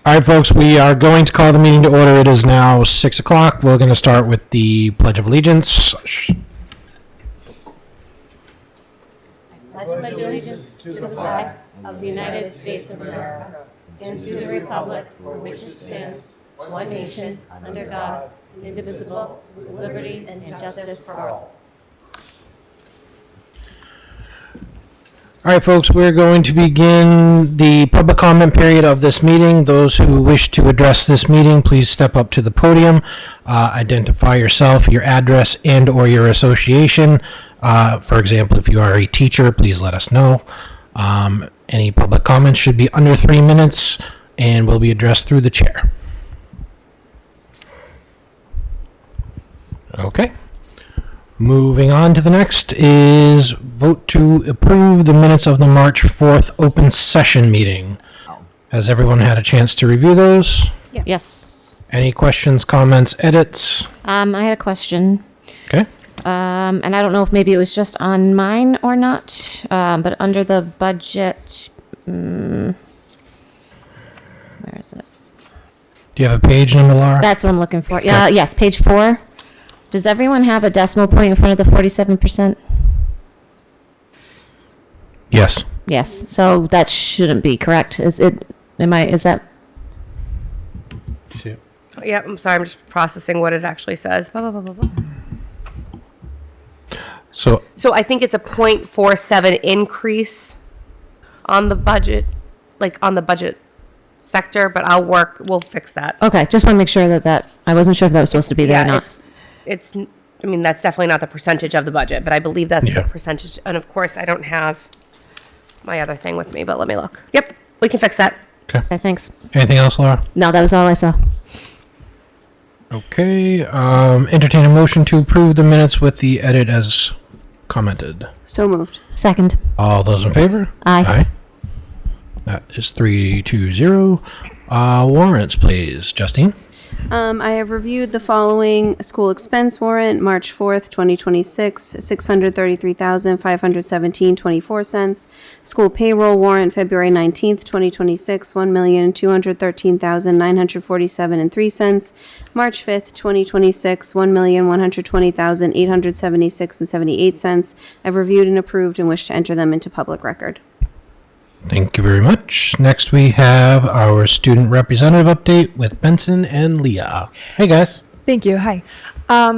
All right, folks, we are going to call the meeting to order. It is now 6 o'clock. We're going to start with the Pledge of Allegiance. I pledge allegiance to the flag of the United States of America and to the republic for which it stands, one nation, under God, indivisible, with liberty and justice for all. All right, folks, we're going to begin the public comment period of this meeting. Those who wish to address this meeting, please step up to the podium, identify yourself, your address, and or your association. For example, if you are a teacher, please let us know. Any public comments should be under 3 minutes and will be addressed through the chair. Okay. Moving on to the next is vote to approve the minutes of the March 4th open session meeting. Has everyone had a chance to review those? Yes. Any questions, comments, edits? I had a question. Okay. And I don't know if maybe it was just on mine or not, but under the budget, where is it? Do you have a page number, Laura? That's what I'm looking for. Yeah, yes, page 4. Does everyone have a decimal point in front of the 47%? Yes. Yes. So that shouldn't be correct. Is that? Do you see it? Yeah, I'm sorry. I'm just processing what it actually says. Blah, blah, blah, blah, blah. So, So I think it's a 0.47 increase on the budget, like on the budget sector, but we'll fix that. Okay. Just want to make sure that I wasn't sure if that was supposed to be there or not. It's, I mean, that's definitely not the percentage of the budget, but I believe that's Yeah. the percentage. And of course, I don't have my other thing with me, but let me look. Yep, we can fix that. Okay. Thanks. anything else, Laura? No, that was all I saw. Okay. Entertain a motion to approve the minutes with the edit as commented. So moved. Second. All those in favor? Aye. That is 3-0. Warrants, please. Justine? I have reviewed the following school expense warrant, March 4th, 2026, $633,517.24. School payroll warrant, February 19th, 2026, $1,213,947.03. March 5th, 2026, $1,120,876.78. I've reviewed and approved and wish to enter them into public record. Thank you very much. Next, we have our student representative update with Benson and Leah. Hey, guys. Thank you. Hi.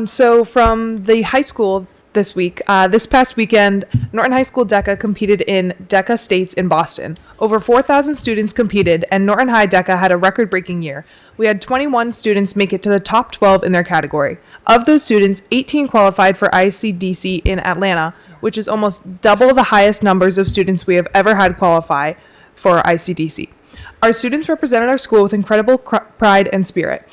So from the high school this week, this past weekend, Norton High School DECA competed in DECA States in Boston. Over 4,000 students competed, and Norton High DECA had a record-breaking year. We had 21 students make it to the top 12 in their category. Of those students, 18 qualified for ICDC in Atlanta, which is almost double the highest numbers of students we have ever had qualify for ICDC. Our students represented our school with incredible pride and spirit.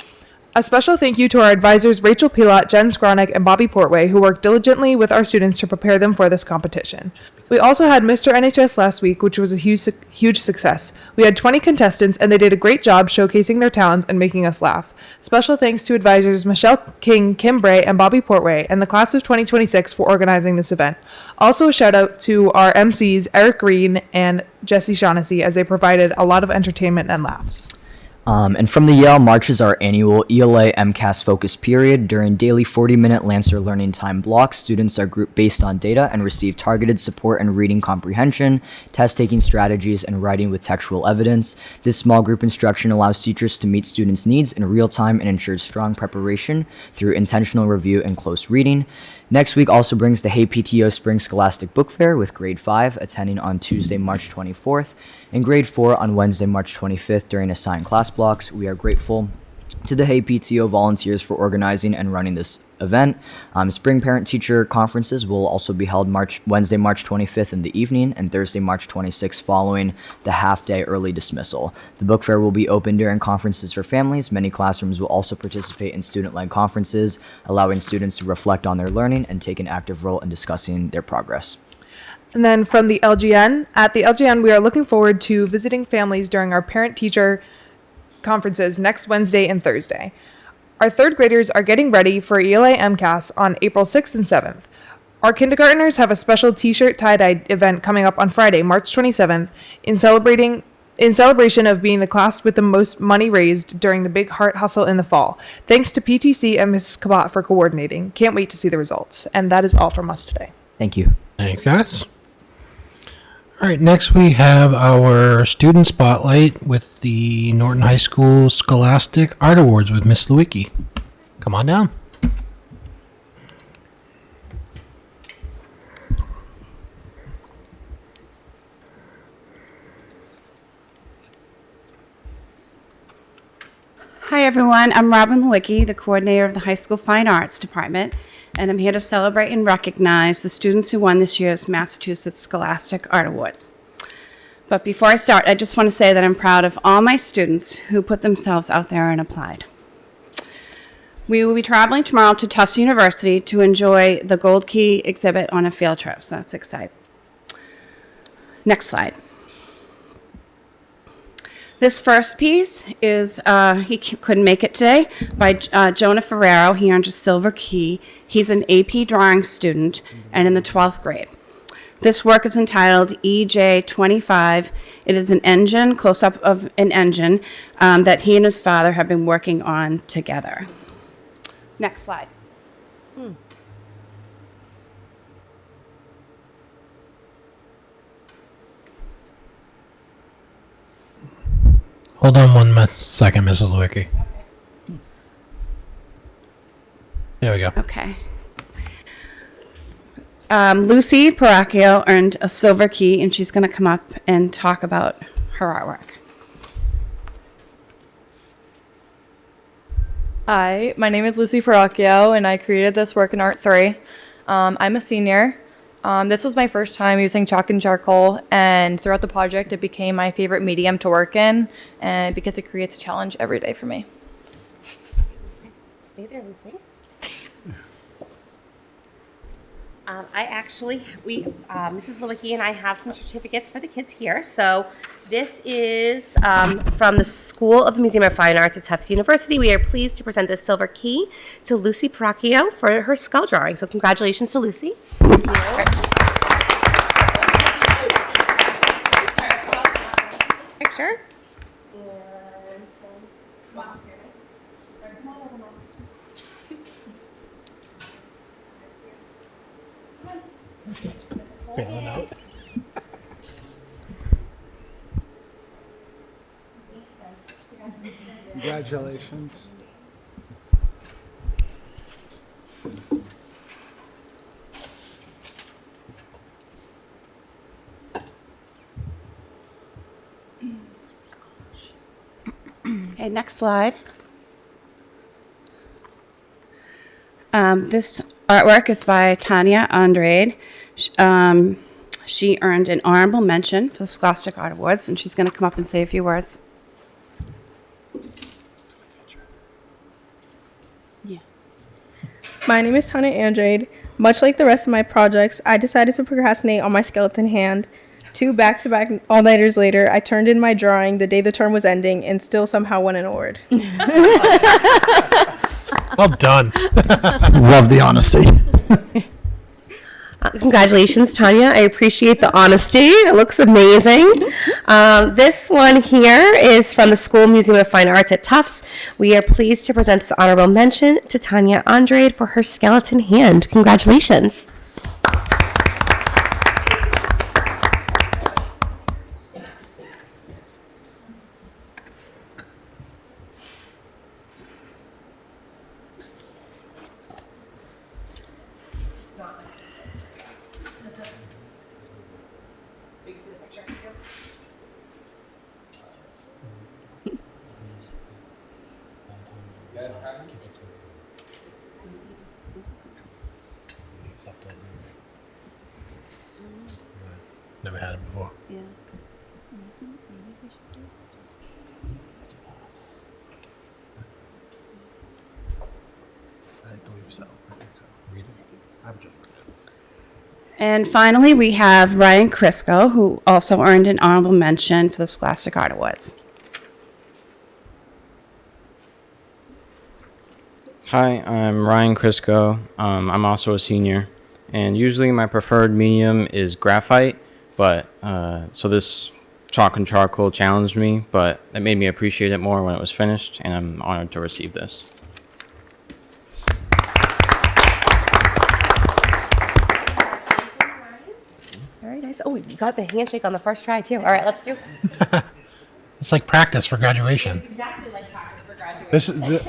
A special thank you to our advisors Rachel Pilot, Jen Skronik, and Bobby Portway, who worked diligently with our students to prepare them for this competition. We also had Mr. NHS last week, which was a huge success. We had 20 contestants, and they did a great job showcasing their talents and making us laugh. Special thanks to advisors Michelle King, Kim Bray, and Bobby Portway, and the class of 2026 for organizing this event. Also a shout out to our MCs Eric Green and Jesse Shaughnessy, as they provided a lot of entertainment and laughs. And from the Yale March is our annual ELA MCAS focus period. During daily 40-minute Lancer learning time blocks, students are grouped based on data and receive targeted support in reading comprehension, test-taking strategies, and writing with textual evidence. This small group instruction allows teachers to meet students' needs in real time and ensures strong preparation through intentional review and close reading. Next week also brings the Hey PTO Spring Scholastic Book Fair, with Grade 5 attending on Tuesday, March 24th, and Grade 4 on Wednesday, March 25th during assigned class blocks. We are grateful to the Hey PTO volunteers for organizing and running this event. Spring parent-teacher conferences will also be held Wednesday, March 25th in the evening, and Thursday, March 26th following the half-day early dismissal. The book fair will be open during conferences for families. Many classrooms will also participate in student-led conferences, allowing students to reflect on their learning and take an active role in discussing their progress. And then from the LGN, at the LGN, we are looking forward to visiting families during our parent-teacher conferences next Wednesday and Thursday. Our third graders are getting ready for ELA MCAS on April 6th and 7th. Our kindergartners have a special t-shirt tie-dye event coming up on Friday, March 27th, in celebrating in celebration of being the class with the most money raised during the Big Heart Hustle in the fall. Thanks to PTC and Mrs. Kabat for coordinating. Can't wait to see the results. And that is all from us today. Thank you. Thanks, guys. All right, next we have our student spotlight with the Norton High School Scholastic Art Awards with Miss Lewicki. Come on down. Hi, everyone. I'm Robin Lewicki, the coordinator of the High School Fine Arts Department, and I'm here to celebrate and recognize the students who won this year's Massachusetts Scholastic Art Awards. But before I start, I just want to say that I'm proud of all my students who put themselves out there and applied. We will be traveling tomorrow to Tufts University to enjoy the Gold Key exhibit on a field trip, so that's exciting. Next slide. This first piece is, couldn't make it today, by Jonah Ferrero. He earned a silver key. He's an AP drawing student and in the 12th grade. This work is entitled EJ25. It is an engine, close-up of an engine, that he and his father have been working on together. Next slide. Hold on one second, Mrs. Lewicki. There we go. Okay. Lucy Paracchio earned a silver key, and she's going to come up and talk about her artwork. Hi, my name is Lucy Paracchio, and I created this work in Art 3. I'm a senior. This was my first time using chalk and charcoal, and throughout the project, it became my favorite medium to work in, and because it creates a challenge every day for me. Stay there, Lucy. Mrs. Lewicki and I have some certificates for the kids here. So this is from the School of the Museum of Fine Arts at Tufts University. We are pleased to present this silver key to Lucy Paracchio for her skull drawing. So congratulations to Lucy. Picture. Congratulations. Okay, next slide. This artwork is by Tanya Andrade. She earned an honorable mention for the Scholastic Art Awards, and she's going to come up and say a few words. My name is Tanya Andrade. Much like the rest of my projects, I decided to procrastinate on my skeleton hand. 2 back-to-back all-nighters later, I turned in my drawing the day the term was ending and still somehow won an award. Well done. Love the honesty. Congratulations, Tanya. I appreciate the honesty. It looks amazing. This one here is from the School Museum of Fine Arts at Tufts. We are pleased to present this honorable mention to Tanya Andrade for her skeleton hand. Congratulations. Never had it before. I believe so. Read it. I would just read it. And finally, we have Ryan Crisco, who also earned an honorable mention for the Scholastic Art Awards. Hi, I'm Ryan Crisco. I'm also a senior, and usually my preferred medium is graphite, but so this chalk and charcoal challenged me, but it made me appreciate it more when it was finished, and I'm honored to receive this. Very nice. Oh, you got the handshake on the first try too. All right, let's do it. It's like practice for graduation. Exactly like practice for graduation. This is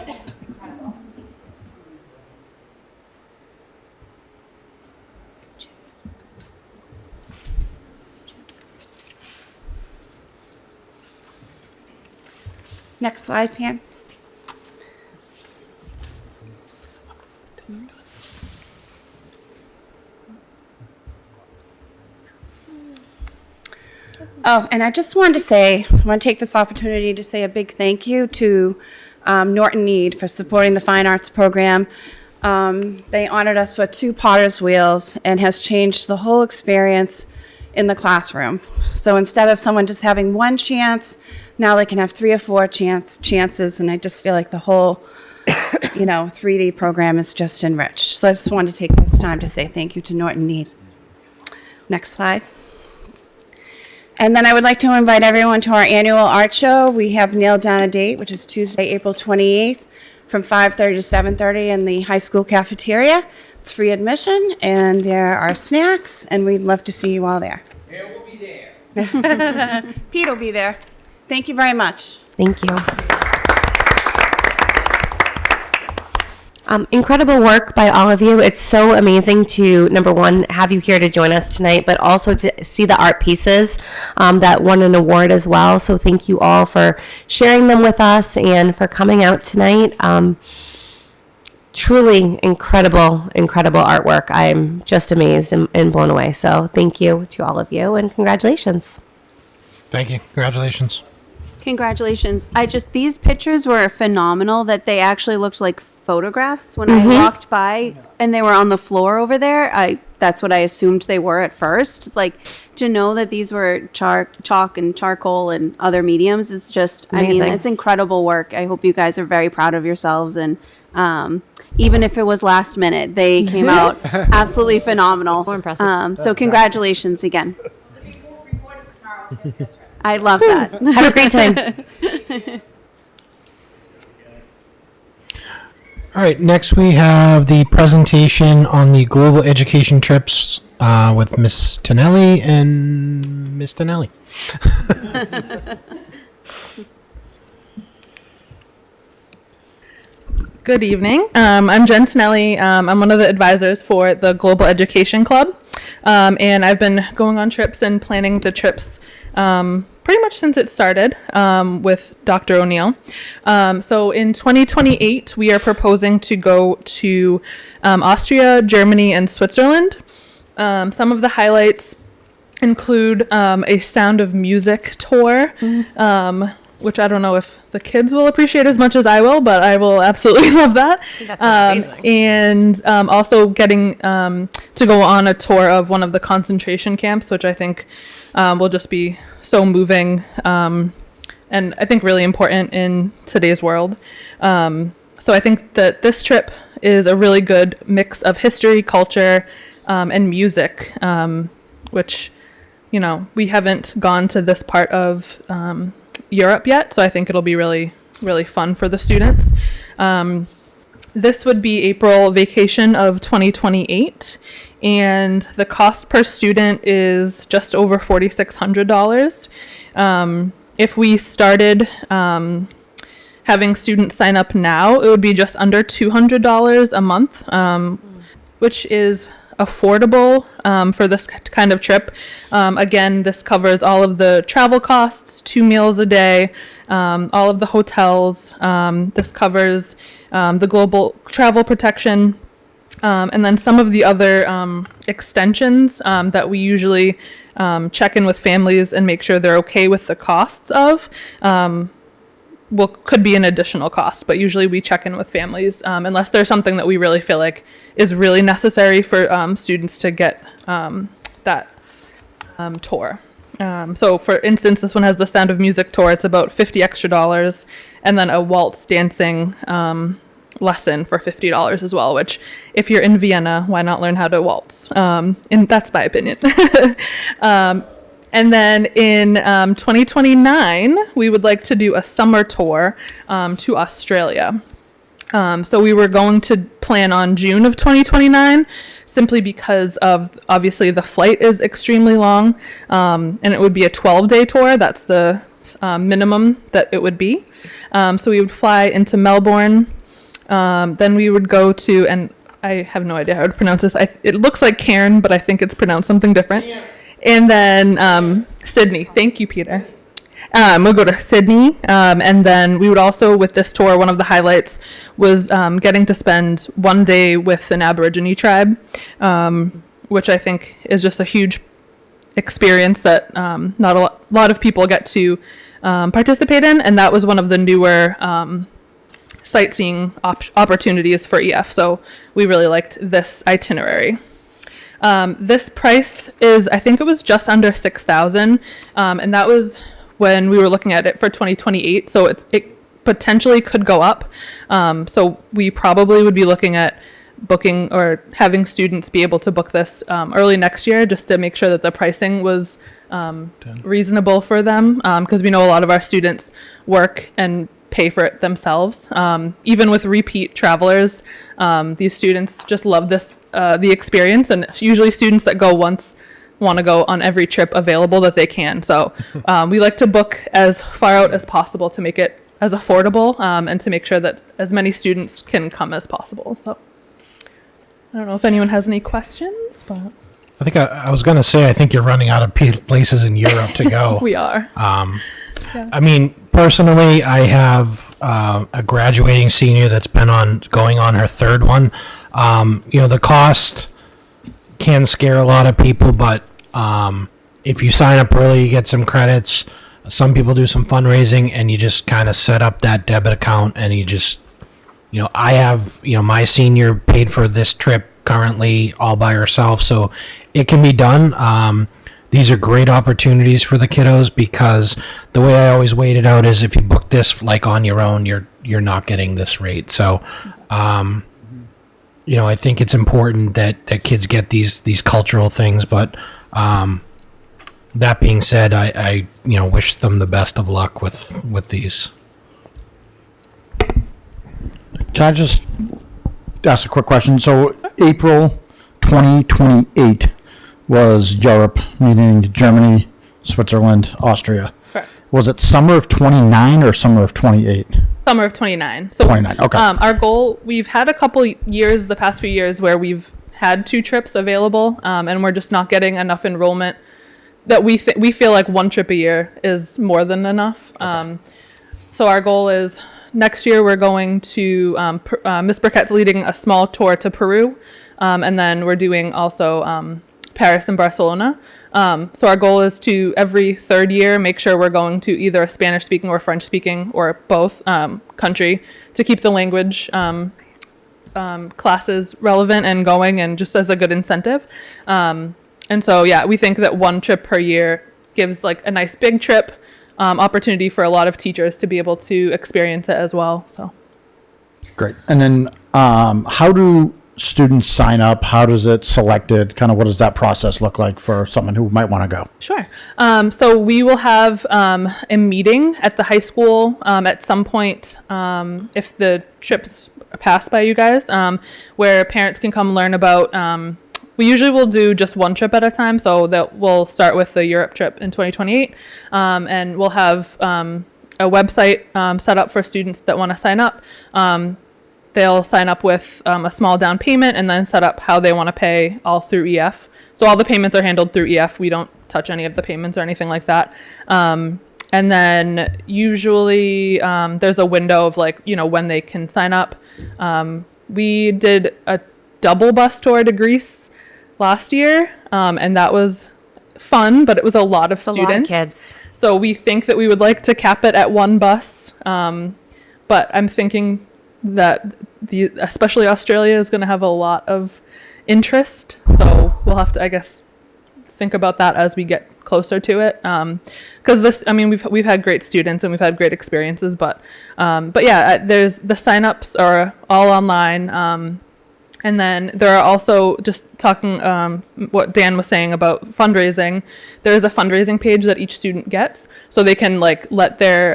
Next slide, Pam. Oh, and I just wanted to say, I want to take this opportunity to say a big thank you to Norton Need for supporting the Fine Arts program. They honored us with 2 Potter's Wheels and has changed the whole experience in the classroom. So instead of someone just having one chance, now they can have 3 or 4 chances, and I just feel like the whole 3D program is just enriched. So I just wanted to take this time to say thank you to Norton Need. Next slide. And then I would like to invite everyone to our annual art show. We have nailed down a date, which is Tuesday, April 28th, from 5:30 to 7:30 in the high school cafeteria. It's free admission, and there are snacks, and we'd love to see you all there. There will be there. Pete will be there. Thank you very much. Thank you. Incredible work by all of you. It's so amazing to, number one, have you here to join us tonight, but also to see the art pieces that won an award as well. So thank you all for sharing them with us and for coming out tonight. Truly incredible, incredible artwork. I'm just amazed and blown away. So thank you to all of you and congratulations. Thank you. Congratulations. Congratulations. These pictures were phenomenal that they actually looked like photographs when I walked by and they were on the floor over there. That's what I assumed they were at first. Like, to know that these were chalk and charcoal and other mediums is just, Amazing. I mean, it's incredible work. I hope you guys are very proud of yourselves. And even if it was last minute, they came out absolutely phenomenal. More impressive. So congratulations again. I love that. Have a great time. All right, next we have the presentation on the global education trips with Miss Tonelli and Miss Tonelli. Good evening. I'm Jen Tonelli. I'm one of the advisors for the Global Education Club. And I've been going on trips and planning the trips pretty much since it started with Dr. O'Neill. So in 2028, we are proposing to go to Austria, Germany, and Switzerland. Some of the highlights include a Sound of Music tour, which I don't know if the kids will appreciate as much as I will, but I will absolutely love that. That's amazing. And also getting to go on a tour of one of the concentration camps, which I think will just be so moving and I think really important in today's world. So I think that this trip is a really good mix of history, culture, and music, which, you know, we haven't gone to this part of Europe yet, so I think it'll be really, really fun for the students. This would be April vacation of 2028, and the cost per student is just over $4,600. If we started having students sign up now, it would be just under $200 a month, which is affordable for this kind of trip. Again, this covers all of the travel costs, 2 meals a day, all of the hotels. This covers the global travel protection, and then some of the other extensions that we usually check in with families and make sure they're okay with the costs of. Could be an additional cost, but usually we check in with families unless there's something that we really feel like is really necessary for students to get that tour. So for instance, this one has the Sound of Music tour. It's about $50 extra, and then a waltz dancing lesson for $50 as well, which if you're in Vienna, why not learn how to waltz? And that's my opinion. And then in 2029, we would like to do a summer tour to Australia. So we were going to plan on June of 2029, simply because of obviously the flight is extremely long, and it would be a 12-day tour. That's the minimum that it would be. So we would fly into Melbourne. Then we would go to, and I have no idea how to pronounce this. It looks like Cairn, but I think it's pronounced something different. Yeah. And then Sydney. Thank you, Peter. We'll go to Sydney, and then we would also, with this tour, one of the highlights was getting to spend one day with an Aborigine tribe, which I think is just a huge experience that not a lot of people get to participate in, and that was one of the newer sightseeing opportunities for EF. So we really liked this itinerary. This price is, I think it was just under $6,000, and that was when we were looking at it for 2028. So it potentially could go up. So we probably would be looking at booking or having students be able to book this early next year, just to make sure that the pricing was reasonable for them, because we know a lot of our students work and pay for it themselves. Even with repeat travelers, these students just love this the experience, and usually students that go once want to go on every trip available that they can. So we like to book as far out as possible to make it as affordable, and to make sure that as many students can come as possible. So I don't know if anyone has any questions, but I think I was going to say, I think you're running out of places in Europe to go. we are. I mean, personally, I have a graduating senior that's been going on her third one. The cost can scare a lot of people, but if you sign up early, you get some credits. Some people do some fundraising, and you just kind of set up that debit account, and you just, I have, my senior paid for this trip currently all by herself, so it can be done. These are great opportunities for the kiddos, because the way I always weighed it out is if you book this like on your own, you're not getting this rate. So, I think it's important that kids get these cultural things. But that being said, I wish them the best of luck with these. Can I just ask a quick question? So April 2028 was Europe, meaning Germany, Switzerland, Austria. Correct. Was it summer of 29 or summer of 28? Summer of 29. So 29, okay. Our goal, we've had a couple years, the past few years, where we've had 2 trips available, and we're just not getting enough enrollment that we feel like 1 trip a year is more than enough. Okay. So our goal is next year we're going to, Miss Burkett's leading a small tour to Peru, and then we're doing also Paris and Barcelona. So our goal is to, every 3rd year, make sure we're going to either a Spanish speaking or French speaking or both country, to keep the language classes relevant and going, and just as a good incentive. And so, yeah, we think that 1 trip per year gives like a nice big trip opportunity for a lot of teachers to be able to experience it as well. So Great. And then how do students sign up? How does it selected? Kind of what does that process look like for someone who might want to go? Sure. So we will have a meeting at the high school at some point, if the trips pass by you guys, where parents can come learn about. We usually will do just 1 trip at a time, so that we'll start with the Europe trip in 2028, and we'll have a website set up for students that want to sign up. They'll sign up with a small down payment, and then set up how they want to pay all through EF. So all the payments are handled through EF. We don't touch any of the payments or anything like that. And then usually there's a window of when they can sign up. We did a double bus tour to Greece last year, and that was fun, but it was a lot of students. A lot of kids. So we think that we would like to cap it at 1 bus, but I'm thinking that especially Australia is going to have a lot of interest, so we'll have to, I guess, think about that as we get closer to it, because we've had great students and we've had great experiences, but yeah, there's the signups are all online, And then there are also, just talking what Dan was saying about fundraising, there is a fundraising page that each student gets, so they can like let their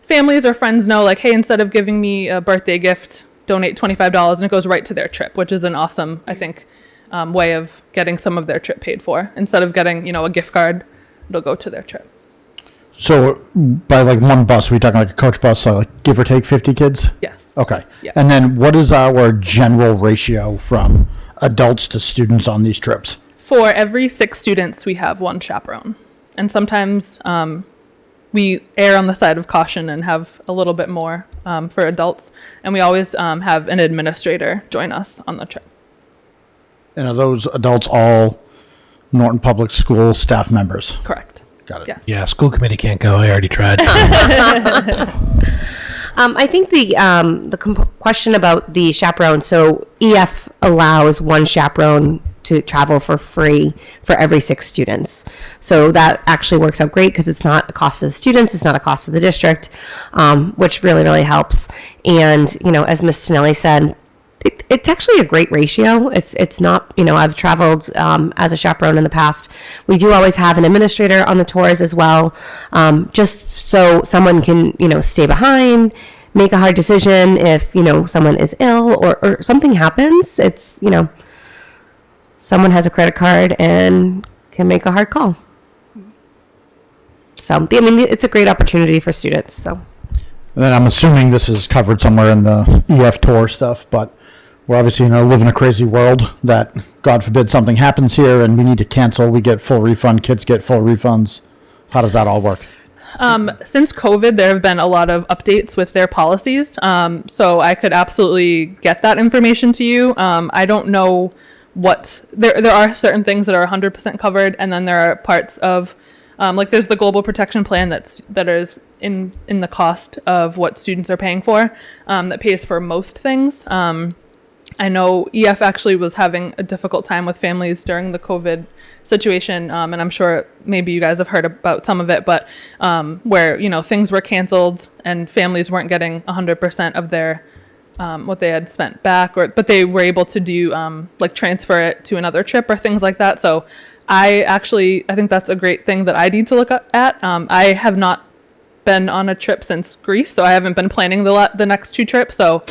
families or friends know, like, hey, instead of giving me a birthday gift, donate $25, and it goes right to their trip, which is an awesome, I think, way of getting some of their trip paid for. Instead of getting, a gift card, it'll go to their trip. So by like one bus, we talking like a coach bus, so like give or take 50 kids? Yes. Okay. Yeah. And then what is our general ratio from adults to students on these trips? For every 6 students, we have 1 chaperone. And sometimes we err on the side of caution and have a little bit more for adults. And we always have an administrator join us on the trip. And are those adults all Norton Public School staff members? Correct. Got it. Yes. Yeah, school committee can't go. I already tried. I think the question about the chaperone, so EF allows 1 chaperone to travel for free for every 6 students. So that actually works out great because it's not a cost to the students, it's not a cost to the district, which really, really helps. And, as Ms. Tonelli said, it's actually a great ratio. It's not, I've traveled as a chaperone in the past. We do always have an administrator on the tours as well, just so someone can, stay behind, make a hard decision if, someone is ill or something happens. It's, someone has a credit card and can make a hard call. So, it's a great opportunity for students, so. And then I'm assuming this is covered somewhere in the EF tour stuff, but we're obviously live in a crazy world that, God forbid, something happens here and we need to cancel. We get full refund. Kids get full refunds. How does that all work? Since COVID, there have been a lot of updates with their policies. So I could absolutely get that information to you. I don't know there are certain things that are 100% covered, and then there are parts of like there's the global protection plan that is in the cost of what students are paying for, that pays for most things. I know EF actually was having a difficult time with families during the COVID situation, and I'm sure maybe you guys have heard about some of it, but where things were canceled and families weren't getting 100% of their what they had spent back, but they were able to do like transfer it to another trip or things like that. So I think that's a great thing that I need to look at. I have not been on a trip since Greece, so I haven't been planning the next 2 trips. So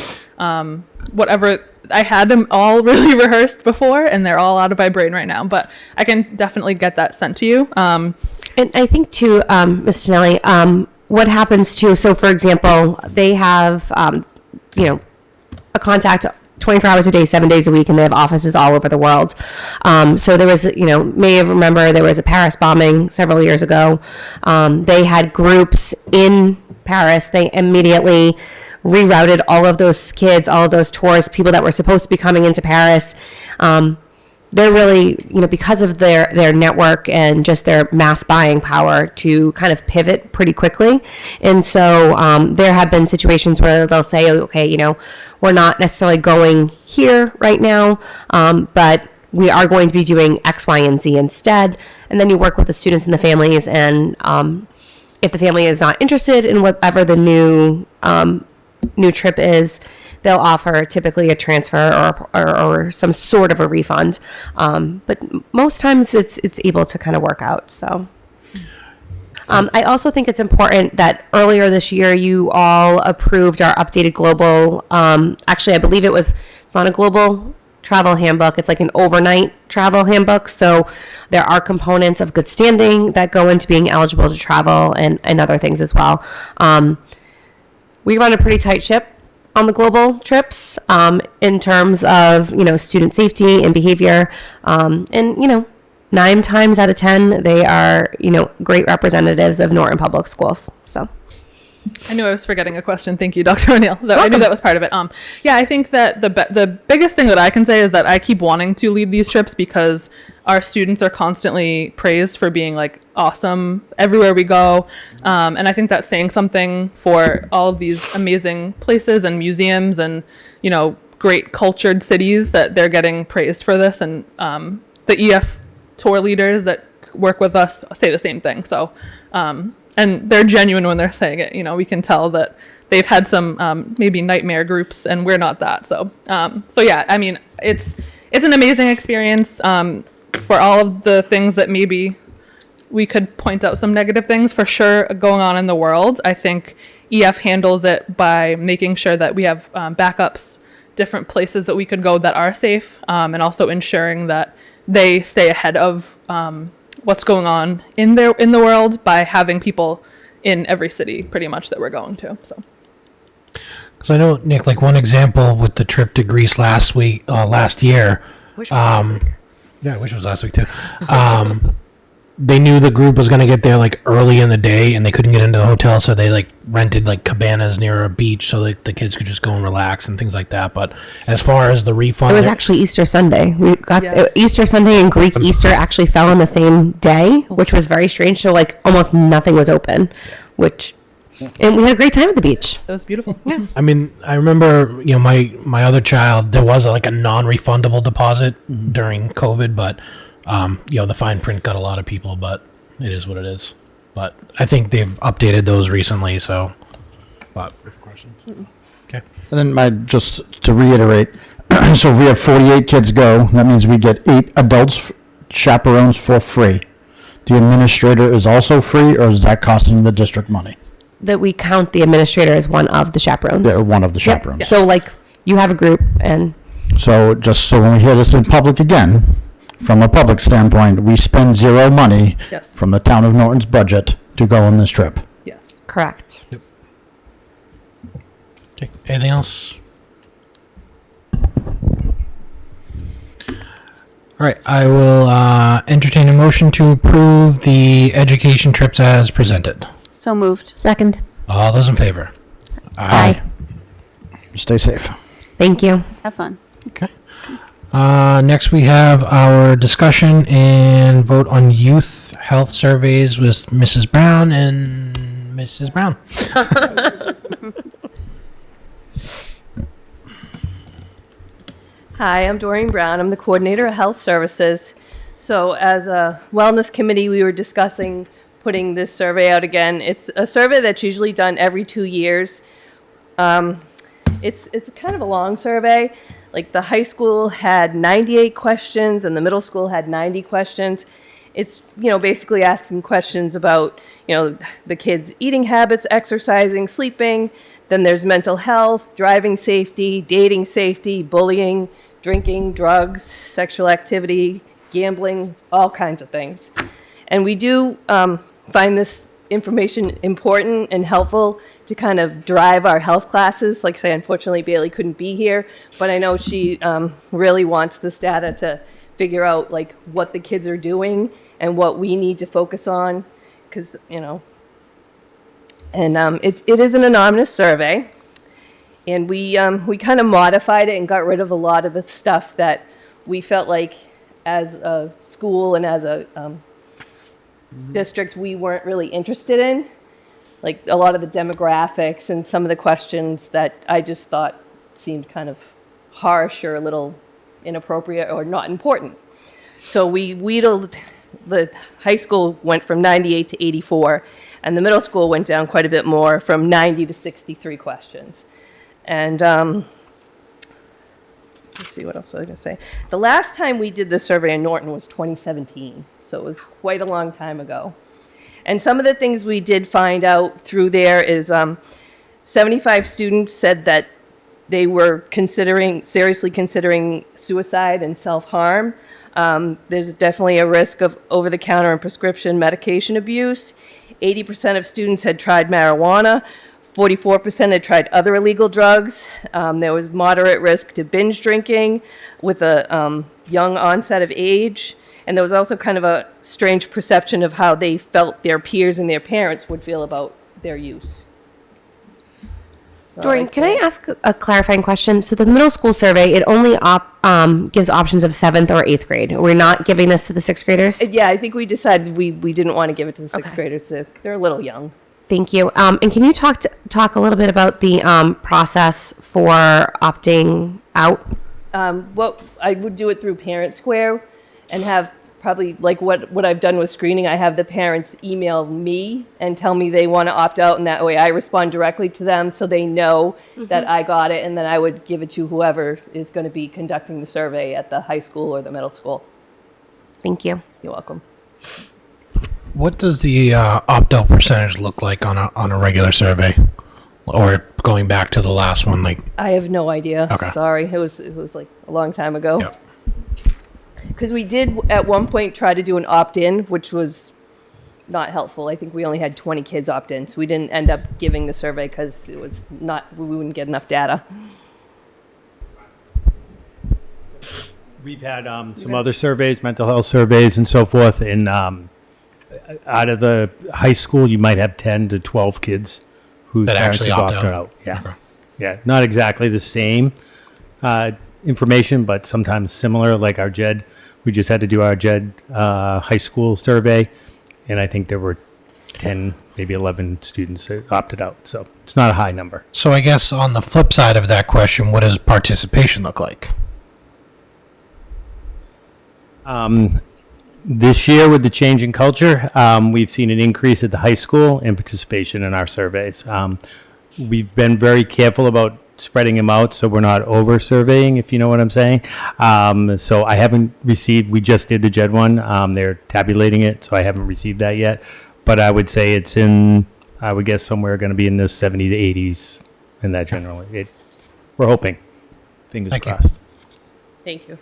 whatever, I had them all really rehearsed before, and they're all out of my brain right now. But I can definitely get that sent to you. And I think too, Ms. Tonelli, what happens too, so for example, they have, a contact 24 hours a day, 7 days a week, and they have offices all over the world. So there was, may remember there was a Paris bombing several years ago. They had groups in Paris. They immediately rerouted all of those kids, all of those tourists, people that were supposed to be coming into Paris. They're really, because of their network and just their mass buying power, to kind of pivot pretty quickly. And so there have been situations where they'll say, okay, we're not necessarily going here right now, but we are going to be doing X, Y, and Z instead. And then you work with the students and the families, and if the family is not interested in whatever the new trip is, they'll offer typically a transfer or some sort of a refund. But most times it's able to kind of work out. So I also think it's important that earlier this year you all approved our updated global, actually I believe it's not a global travel handbook. It's like an overnight travel handbook. So there are components of good standing that go into being eligible to travel and other things as well. We run a pretty tight ship on the global trips in terms of, student safety and behavior. And, 9 times out of 10, they are, great representatives of Norton Public Schools. So I knew I was forgetting a question. Thank you, Dr. O'Neill. I knew that was part of it. Yeah, I think that the biggest thing that I can say is that I keep wanting to lead these trips because our students are constantly praised for being like awesome everywhere we go. And I think that's saying something for all of these amazing places and museums and, great cultured cities, that they're getting praised for this. And the EF tour leaders that work with us say the same thing. So, and they're genuine when they're saying it. We can tell that they've had some maybe nightmare groups, and we're not that. So yeah, I mean, it's an amazing experience for all of the things that maybe we could point out some negative things for sure going on in the world. I think EF handles it by making sure that we have backups, different places that we could go that are safe, and also ensuring that they stay ahead of what's going on in the world by having people in every city pretty much that we're going to. So. Because I know, Nick, like one example with the trip to Greece last year. Which was last week. Yeah, which was last week too. They knew the group was going to get there like early in the day, and they couldn't get into the hotel, so they like rented like cabanas near a beach so that the kids could just go and relax and things like that. But as far as the refund, It was actually Easter Sunday. We got Yes. Easter Sunday and Greek Easter actually fell on the same day, which was very strange. So like almost nothing was open, and we had a great time at the beach. It was beautiful. I mean, I remember, my other child, there was like a non-refundable deposit during COVID, but the fine print got a lot of people, but it is what it is. But I think they've updated those recently, so. But okay. And then just to reiterate, so if we have 48 kids go, that means we get 8 adults chaperones for free. The administrator is also free, or is that costing the district money? That we count the administrator as one of the chaperones. They're one of the Yep. chaperones. So like you have a group and So just so when we hear this in public again, from a public standpoint, we spend zero money Yes. from the town of Norton's budget to go on this trip. Yes. correct. Okay. Anything else? All right. I will entertain a motion to approve the education trips as presented. So moved. Second. All those in favor? Aye. Stay safe. Thank you. Have fun. Okay. Next, we have our discussion and vote on youth health surveys with Mrs. Brown and Mrs. Brown. Hi, I'm Doreen Brown. I'm the coordinator of health services. So as a wellness committee, we were discussing putting this survey out again. It's a survey that's usually done every 2 years. It's kind of a long survey. Like the high school had 98 questions and the middle school had 90 questions. It's, basically asking questions about, the kids' eating habits, exercising, sleeping. Then there's mental health, driving safety, dating safety, bullying, drinking, drugs, sexual activity, gambling, all kinds of things. And we do find this information important and helpful to kind of drive our health classes. Like I say, unfortunately, Bailey couldn't be here, but I know she really wants this data to figure out like what the kids are doing and what we need to focus on, because and it is an anonymous survey, and we kind of modified it and got rid of a lot of the stuff that we felt like as a school and as a district we weren't really interested in, like a lot of the demographics and some of the questions that I just thought seemed kind of harsh or a little inappropriate or not important. So we wheedled. The high school went from 98 to 84, and the middle school went down quite a bit more, from 90 to 63 questions. And let's see, what else was I going to say? The last time we did this survey in Norton was 2017, so it was quite a long time ago. And some of the things we did find out through there is 75 students said that they were seriously considering suicide and self-harm. There's definitely a risk of over-the-counter and prescription medication abuse. 80% of students had tried marijuana. 44% had tried other illegal drugs. There was moderate risk to binge drinking with a young onset of age. And there was also kind of a strange perception of how they felt their peers and their parents would feel about their use. So Doreen, can I ask a clarifying question? So the middle school survey, it only gives options of 7th or 8th grade. We're not giving this to the 6th graders? Yeah, I think we decided we didn't want to give it to the sixth Okay. graders. They're a little young. Thank you. And can you talk a little bit about the process for opting out? What I would do it through Parent Square and have probably like what I've done with screening. I have the parents email me and tell me they want to opt out, and that way I respond directly to them so they know that I got it, and then I would give it to whoever is going to be conducting the survey at the high school or the middle school. Thank you. You're welcome. What does the opt-out percentage look like on a regular survey? Or going back to the last one, like, I have no idea. Okay. Sorry, it was like a long time ago. Yep. Because we did at one point try to do an opt-in, which was not helpful. I think we only had 20 kids opt in, so we didn't end up giving the survey because it was not, we wouldn't get enough data. We've had some other surveys, mental health surveys and so forth, and out of the high school, you might have 10 to 12 kids whose That parents actually have opt opted out. out. Yeah. Okay. Yeah, not exactly the same information, but sometimes similar. Like our JED, we just had to do our JED high school survey, and I think there were 10, maybe 11 students that opted out. So it's not a high number. so I guess on the flip side of that question, what does participation look like? This year, with the change in culture, we've seen an increase at the high school in participation in our surveys. We've been very careful about spreading them out so we're not over surveying, if you know what I'm saying. So I haven't received, we just did the JED one. They're tabulating it, so I haven't received that yet. But I would say it's in, I would guess somewhere going to be in the 70 to 80s in that generally. We're hoping. Fingers Thank you. crossed. Thank you.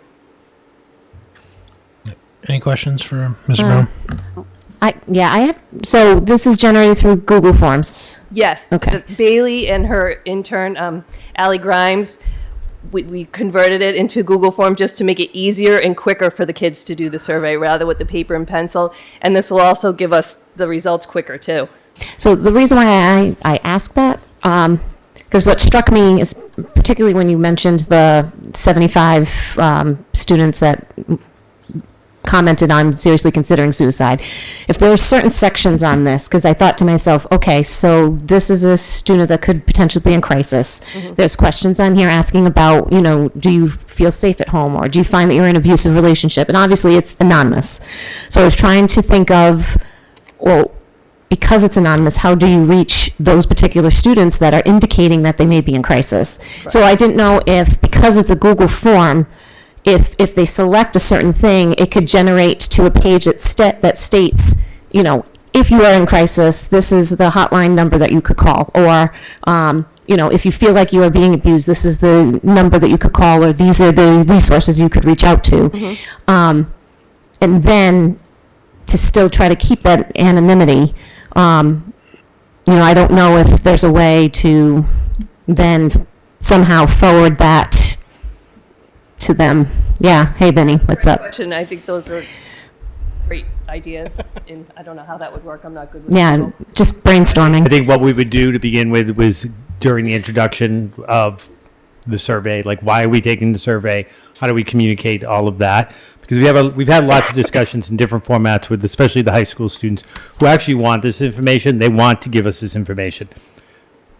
Any questions for Mr. Brown? I have, so this is generated through Google Forms. Yes. Okay. Bailey and her intern, Allie Grimes, we converted it into Google Form just to make it easier and quicker for the kids to do the survey rather with the paper and pencil. And this will also give us the results quicker too. So the reason why I asked that, because what struck me is particularly when you mentioned the 75 students that commented on seriously considering suicide. If there were certain sections on this, because I thought to myself, okay, so this is a student that could potentially be in crisis. There's questions on here asking about, do you feel safe at home, or do you find that you're in an abusive relationship? And obviously it's anonymous. So I was trying to think of, well, because it's anonymous, how do you reach those particular students that are indicating that they may be in crisis? Right. So I didn't know if, because it's a Google form, if they select a certain thing, it could generate to a page that states, if you are in crisis, this is the hotline number that you could call, or, if you feel like you are being abused, this is the number that you could call, or these are the resources you could reach out to. And then to still try to keep that anonymity, I don't know if there's a way to then somehow forward that to them. Yeah. Hey, Benny, what's up? Question. I think those are great ideas, and I don't know how that would work. I'm not good with Yeah, Google. just brainstorming. I think what we would do to begin with was during the introduction of the survey, like why are we taking the survey? How do we communicate all of that? Because we've had lots of discussions in different formats with especially the high school students who actually want this information. They want to give us this information.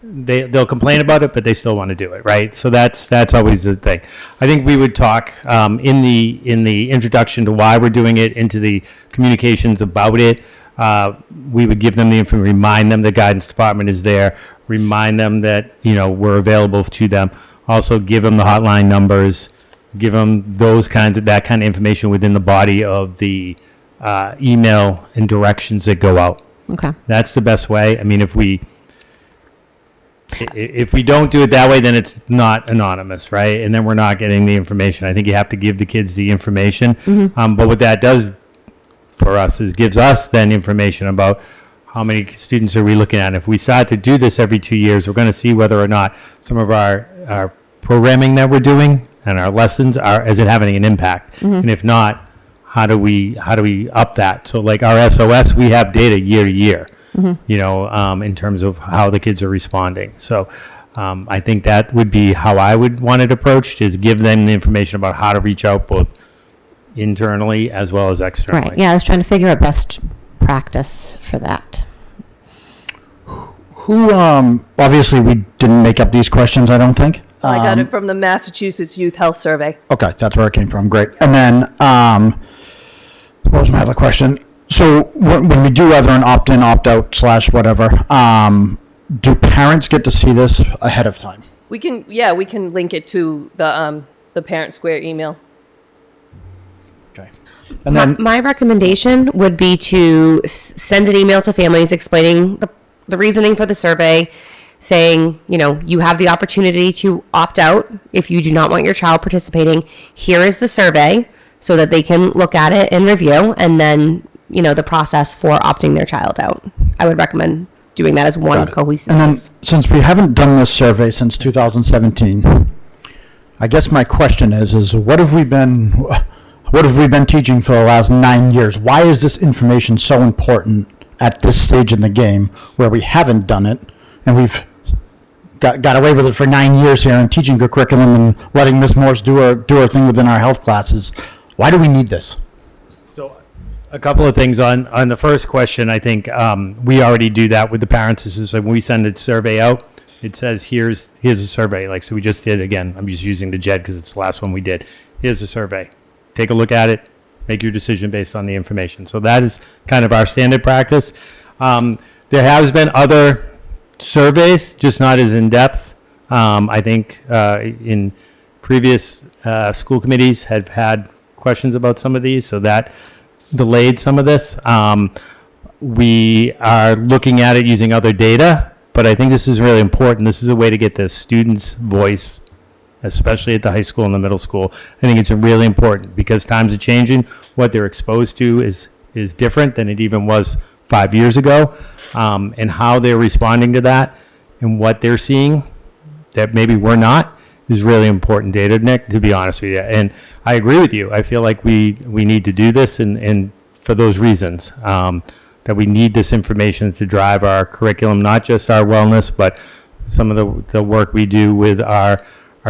They'll complain about it, but they still want to do it, right? So that's always the thing. I think we would talk in the introduction to why we're doing it, into the communications about it. We would give them the information, remind them the guidance department is there, remind them that we're available to them. Also, give them the hotline numbers, give them that kind of information within the body of the email and directions that go out. Okay. That's the best way. I mean, if we don't do it that way, then it's not anonymous, right? And then we're not getting the information. I think you have to give the kids the information. But what that does for us is gives us then information about how many students are we looking at. If we start to do this every 2 years, we're going to see whether or not some of our programming that we're doing and our lessons is it having an impact? And if not, how do we up that? So like our SOS, we have data year to year. In terms of how the kids are responding. So I think that would be how I would want it approached, is give them the information about how to reach out both internally as well as externally. Right. Yeah, I was trying to figure out best practice for that. Who, obviously we didn't make up these questions, I don't think. I got it from the Massachusetts Youth Health Survey. Okay, that's where it came from. Great. And then What was my other question? So when we do either an opt-in, opt-out / whatever, do parents get to see this ahead of time? We can link it to the Parent Square email. Okay. And then, My recommendation would be to send an email to families explaining the reasoning for the survey, saying, you have the opportunity to opt out if you do not want your child participating. Here is the survey so that they can look at it and review, and then, the process for opting their child out. I would recommend doing that as one cohesive. and then since we haven't done this survey since 2017, I guess my question is what have we been teaching for the last 9 years? Why is this information so important at this stage in the game where we haven't done it and we've got away with it for 9 years here and teaching good curriculum and letting Ms. Morse do her thing within our health classes? Why do we need this? So a couple of things on the first question. I think we already do that with the parents. This is when we send a survey out. It says here's a survey. So we just did again. I'm just using the JED because it's the last one we did. Here's a survey. Take a look at it. Make your decision based on the information. So that is kind of our standard practice. There has been other surveys, just not as in depth. I think in previous school committees have had questions about some of these, so that delayed some of this. We are looking at it using other data, but I think this is really important. This is a way to get the student's voice, especially at the high school and the middle school. I think it's really important because times are changing. What they're exposed to is different than it even was 5 years ago, and how they're responding to that and what they're seeing that maybe we're not is really important data, Nick, to be honest with you. And I agree with you. I feel like we need to do this and for those reasons, that we need this information to drive our curriculum, not just our wellness, but some of the work we do with our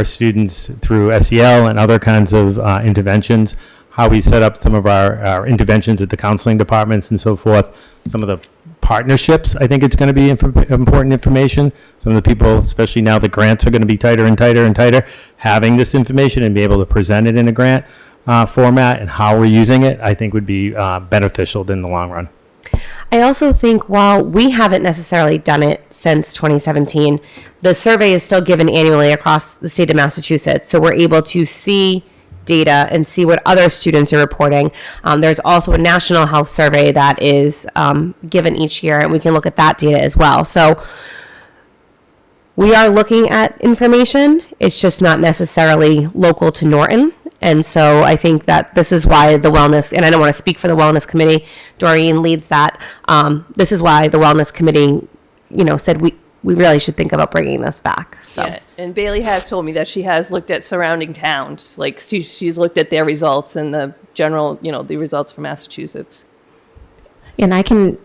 students through SEL and other kinds of interventions, how we set up some of our interventions at the counseling departments and so forth, some of the partnerships. I think it's going to be important information. Some of the people, especially now the grants are going to be tighter and tighter and tighter, having this information and be able to present it in a grant format and how we're using it, I think would be beneficial in the long run. I also think while we haven't necessarily done it since 2017, the survey is still given annually across the state of Massachusetts. So we're able to see data and see what other students are reporting. There's also a national health survey that is given each year, and we can look at that data as well. So we are looking at information. It's just not necessarily local to Norton. And so I think that this is why the wellness, and I don't want to speak for the wellness committee, Doreen leads that. This is why the wellness committee, said we really should think about bringing this back. So. Yeah, and Bailey has told me that she has looked at surrounding towns. Like she's looked at their results and the general, the results for Massachusetts. And I can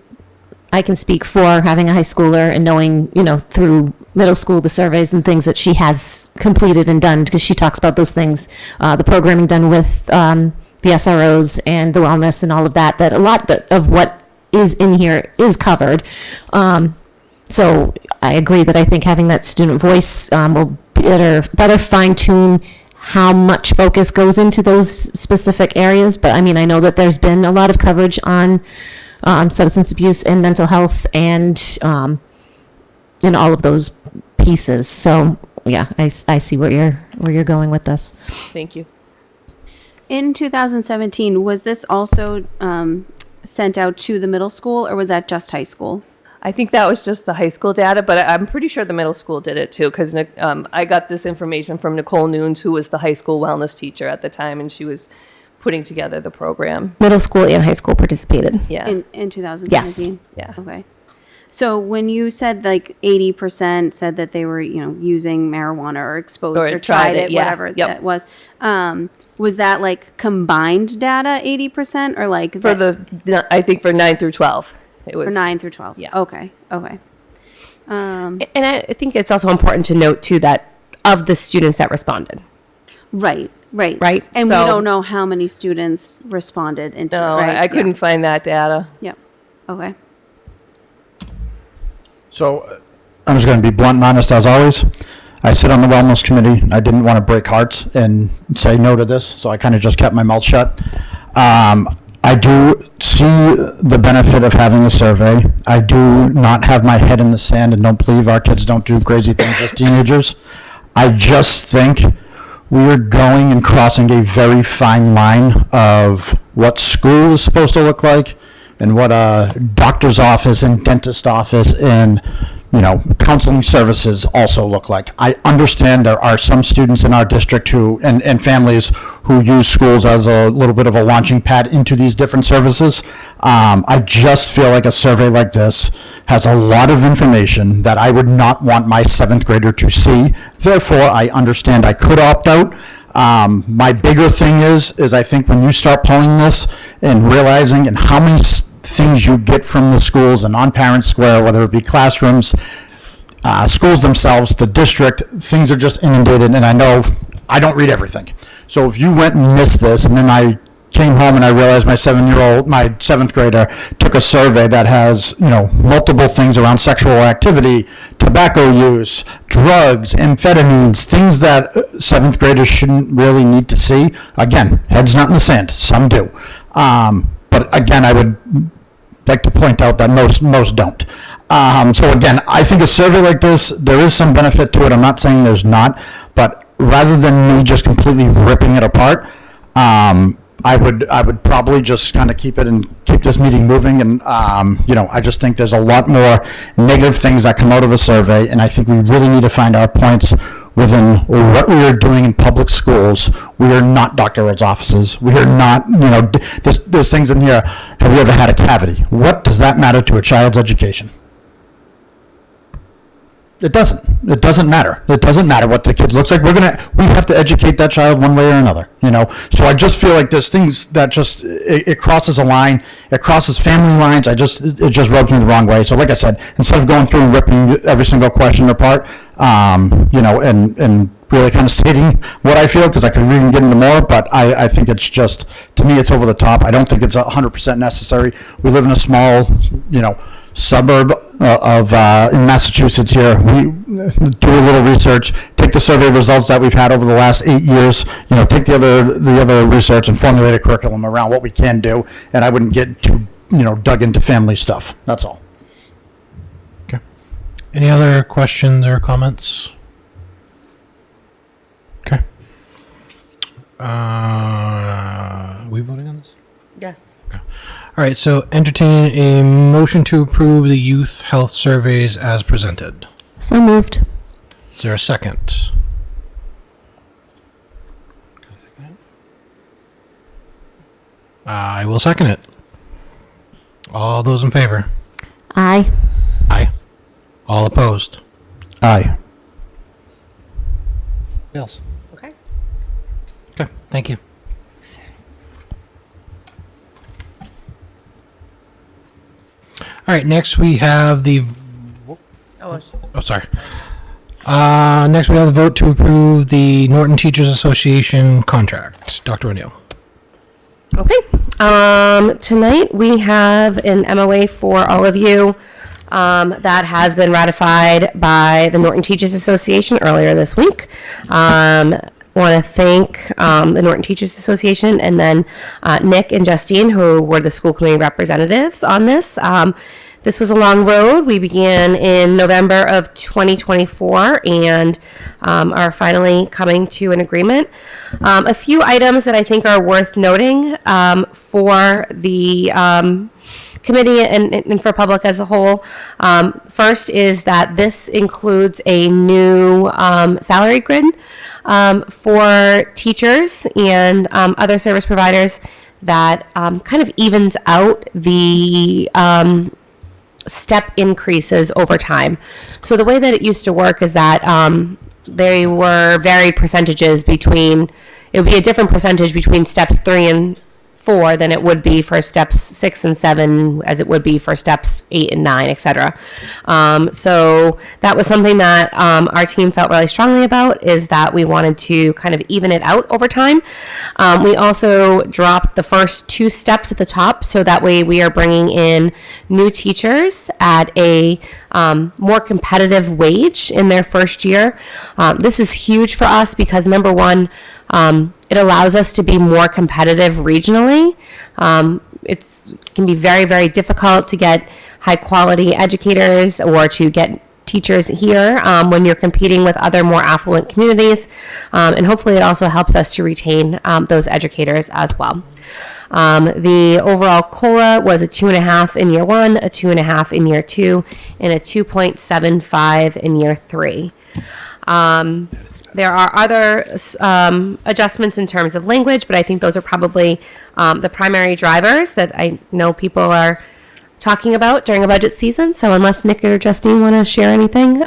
speak for having a high schooler and knowing, through middle school, the surveys and things that she has completed and done, because she talks about those things, the programming done with the SROs and the wellness and all of that, that a lot of what is in here is covered. So I agree that I think having that student voice will better fine tune how much focus goes into those specific areas. But I mean, I know that there's been a lot of coverage on substance abuse and mental health and in all of those pieces. So yeah, I see where you're going with this. Thank you. In 2017, was this also sent out to the middle school, or was that just high school? I think that was just the high school data, but I'm pretty sure the middle school did it too, because I got this information from Nicole Nunes, who was the high school wellness teacher at the time, and she was putting together the program. Middle school and high school participated. Yeah. In 2017? Yes. Yeah. Okay. So when you said like 80% said that they were, using marijuana or exposed or tried it, yeah. whatever Yep. that was that like combined data 80% or like I think for 9 through 12. It was for 9 through 12. Yeah. Okay. And I think it's also important to note too that of the students that responded. Right. And So- we don't know how many students responded into No, right? I couldn't find that data. Yeah. Okay. So I'm just going to be blunt and honest as always. I sit on the wellness committee. I didn't want to break hearts and say no to this, so I kind of just kept my mouth shut. I do see the benefit of having a survey. I do not have my head in the sand and don't believe our kids don't do crazy things as teenagers. I just think we are going and crossing a very fine line of what school is supposed to look like and what a doctor's office and dentist office and, counseling services also look like. I understand there are some students in our district and families who use schools as a little bit of a launching pad into these different services. I just feel like a survey like this has a lot of information that I would not want my 7th grader to see. Therefore, I understand I could opt out. My bigger thing is I think when you start pulling this and realizing and how many things you get from the schools and on Parent Square, whether it be classrooms, schools themselves, the district, things are just inundated. And I know I don't read everything. So if you went and missed this, and then I came home and I realized my 7th grader took a survey that has, multiple things around sexual activity, tobacco use, drugs, amphetamines, things that 7th graders shouldn't really need to see. Again, heads not in the sand. Some do. But again, I would like to point out that most don't. So again, I think a survey like this, there is some benefit to it. I'm not saying there's not, but rather than me just completely ripping it apart, I would probably just kind of keep this meeting moving. And, I just think there's a lot more negative things that come out of a survey. And I think we really need to find our points within what we are doing in public schools. We are not doctorate offices. We are not, there's things in here. Have you ever had a cavity? What does that matter to a child's education? It doesn't. It doesn't matter. It doesn't matter what the kid looks like. We have to educate that child one way or another, So I just feel like there's things that just, it crosses a line. It crosses family lines. It just rubs me the wrong way. So like I said, instead of going through and ripping every single question apart, and really kind of stating what I feel, because I could even get into more, but I think it's just, to me, it's over the top. I don't think it's 100% necessary. We live in a small, suburb in Massachusetts here. We do a little research, take the survey results that we've had over the last 8 years, take the other research and formulate a curriculum around what we can do, and I wouldn't get too, dug into family stuff. That's all. Okay. Any other questions or comments? Okay. Are we voting on this? Yes. All right, so entertain a motion to approve the youth health surveys as presented. So moved. Is there a second? I will second it. All those in favor? Aye. Aye. All opposed? Aye. Yes. Okay. Okay, thank you. All right, next we have the... Oh, sorry. Next we have the vote to approve the Norton Teachers Association contract. Dr. O'Neill. Okay. Tonight we have an MOA for all of you that has been ratified by the Norton Teachers Association earlier this week. Want to thank the Norton Teachers Association and then Nick and Justine, who were the school committee representatives on this. This was a long road. We began in November of 2024 and are finally coming to an agreement. A few items that I think are worth noting for the committee and for public as a whole. First is that this includes a new salary grid for teachers and other service providers that kind of evens out the step increases over time. So the way that it used to work is that they were varied percentages between, it would be a different percentage between steps 3 and 4 than it would be for steps 6 and 7, as it would be for steps 8 and 9, etc. So that was something that our team felt really strongly about, is that we wanted to kind of even it out over time. We also dropped the first 2 steps at the top, so that way we are bringing in new teachers at a more competitive wage in their first year. This is huge for us because, number one, it allows us to be more competitive regionally. can be very, very difficult to get high quality educators or to get teachers here when you're competing with other more affluent communities. And hopefully it also helps us to retain those educators as well. The overall COLA was a 2.5 in year 1, a 2.5 in year 2, and a 2.75 in year 3. There are other adjustments in terms of language, but I think those are probably the primary drivers that I know people are talking about during a budget season. So unless Nick or Justine want to share anything,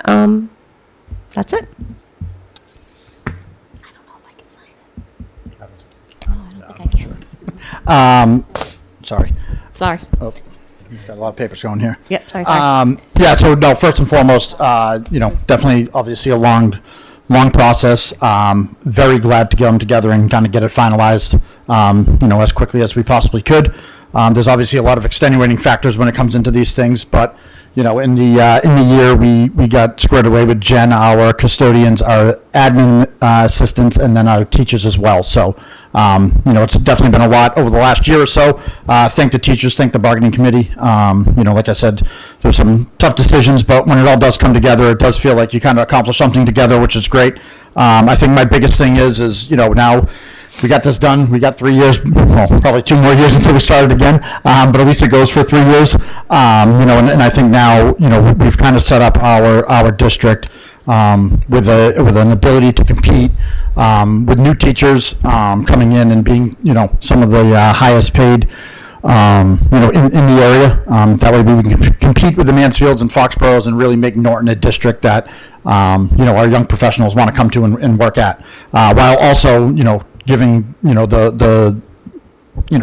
that's it. Sorry. Sorry. Oh, got a lot of papers going here. Yep. Sorry. Yeah, so no, first and foremost, definitely obviously a long process. Very glad to get them together and kind of get it finalized, as quickly as we possibly could. There's obviously a lot of extenuating factors when it comes into these things, but in the year we got squared away with Jen, our custodians, our admin assistants, and then our teachers as well. So it's definitely been a lot over the last year or so. Thank the teachers, thank the bargaining committee. Like I said, there's some tough decisions, but when it all does come together, it does feel like you kind of accomplish something together, which is great. I think my biggest thing is now we got this done. We got 3 years, well, probably 2 more years until we started again. But at least it goes for 3 years. And I think now, we've kind of set up our district with an ability to compete with new teachers coming in and being, some of the highest paid, in the area. That way we can compete with the Mansfields and Foxboroughs and really make Norton a district that, our young professionals want to come to and work at, while also, giving the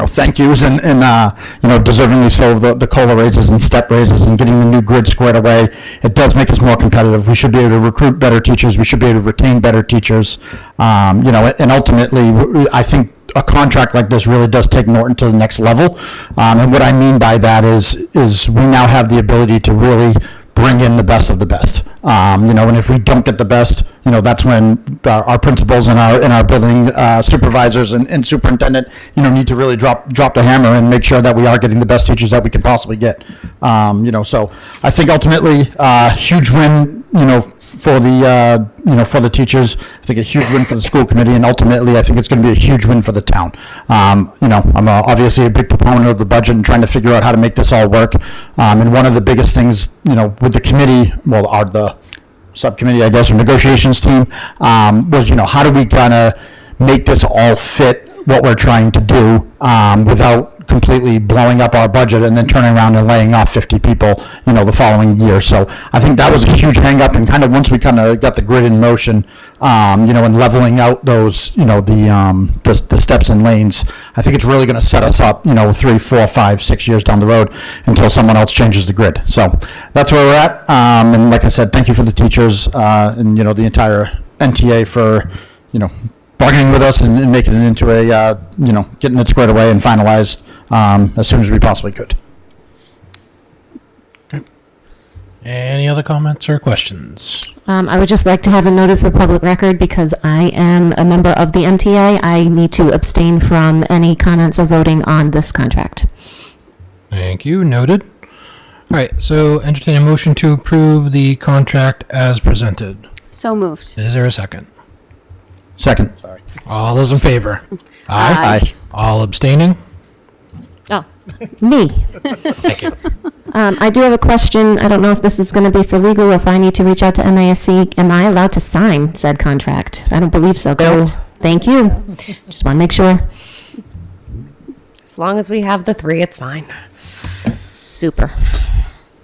thank yous and deservingly so of the COLA raises and step raises and getting the new grid squared away. It does make us more competitive. We should be able to recruit better teachers. We should be able to retain better teachers. And ultimately, I think a contract like this really does take Norton to the next level. And what I mean by that is we now have the ability to really bring in the best of the best. And if we don't get the best, that's when our principals and our building supervisors and superintendent, need to really drop the hammer and make sure that we are getting the best teachers that we can possibly get. So I think ultimately huge win, for the teachers. I think a huge win for the school committee, and ultimately I think it's going to be a huge win for the town. I'm obviously a big proponent of the budget and trying to figure out how to make this all work. And one of the biggest things, with the committee, the subcommittee, I guess, or negotiations team, was, how do we kind of make this all fit what we're trying to do without completely blowing up our budget and then turning around and laying off 50 people, the following year. So I think that was a huge hang up, and kind of once we kind of got the grid in motion, and leveling out those, the steps and lanes, I think it's really going to set us up, 3, 4, 5, 6 years down the road until someone else changes the grid. So that's where we're at. And like I said, thank you for the teachers and, the entire NTA for, bargaining with us and making it into a, getting it squared away and finalized as soon as we possibly could. Okay. Any other comments or questions? I would just like to have it noted for public record, because I am a member of the MTA. I need to abstain from any comments or voting on this contract. Thank you. Noted. All right. So entertain a motion to approve the contract as presented. So moved. Is there a second? Second. Sorry. All those in favor? Aye. All abstaining? Oh, me. Thank you. I do have a question. I don't know if this is going to be for legal or if I need to reach out to MASC. Am I allowed to sign said contract? I don't believe so. Correct. Thank you. Just want to make sure. As long as we have the 3, it's fine. Super.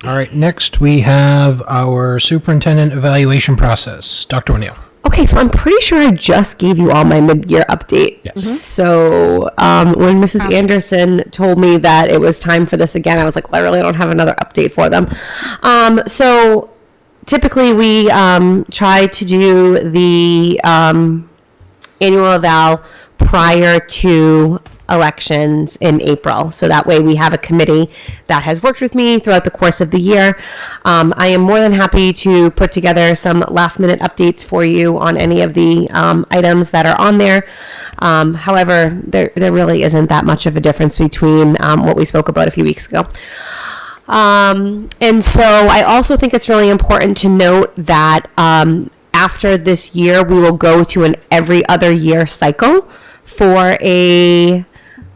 All right. Next, we have our superintendent evaluation process. Dr. O'Neill. Okay, so I'm pretty sure I just gave you all my mid-year update. Yes. So when Mrs. Anderson told me that it was time for this again, I was like, well, I really don't have another update for them. So typically we try to do the annual eval prior to elections in April. So that way we have a committee that has worked with me throughout the course of the year. I am more than happy to put together some last minute updates for you on any of the items that are on there. However, there really isn't that much of a difference between what we spoke about a few weeks ago. And so I also think it's really important to note that after this year, we will go to an every other year cycle for a,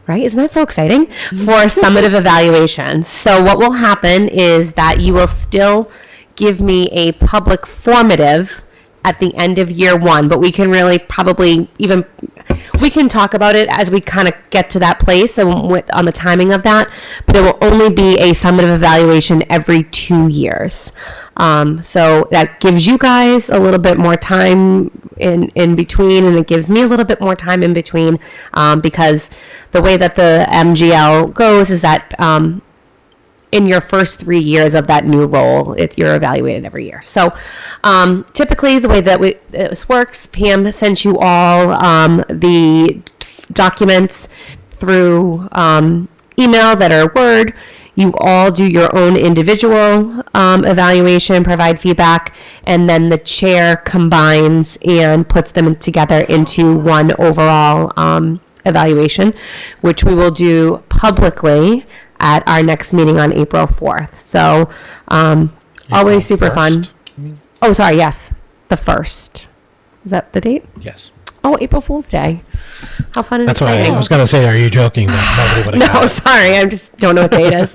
right? Isn't that so exciting? For summative evaluations. So what will happen is that you will still give me a public formative at the end of year one, but we can really probably even, we can talk about it as we kind of get to that place and on the timing of that, but it will only be a summative evaluation every 2 years. So that gives you guys a little bit more time in between, and it gives me a little bit more time in between, because the way that the MGL goes is that in your first 3 years of that new role, you're evaluated every year. So typically the way that this works, Pam sent you all the documents through email that are Word. You all do your own individual evaluation, provide feedback, and then the chair combines and puts them together into one overall evaluation, which we will do publicly at our next meeting on April 4th. So always super fun. Oh, sorry. Yes. The 1st. Is that the date? Yes. Oh, April Fool's Day. How fun and That's what exciting. I was going to say. Are you joking? But nobody would have No, sorry. I just don't know what day it is.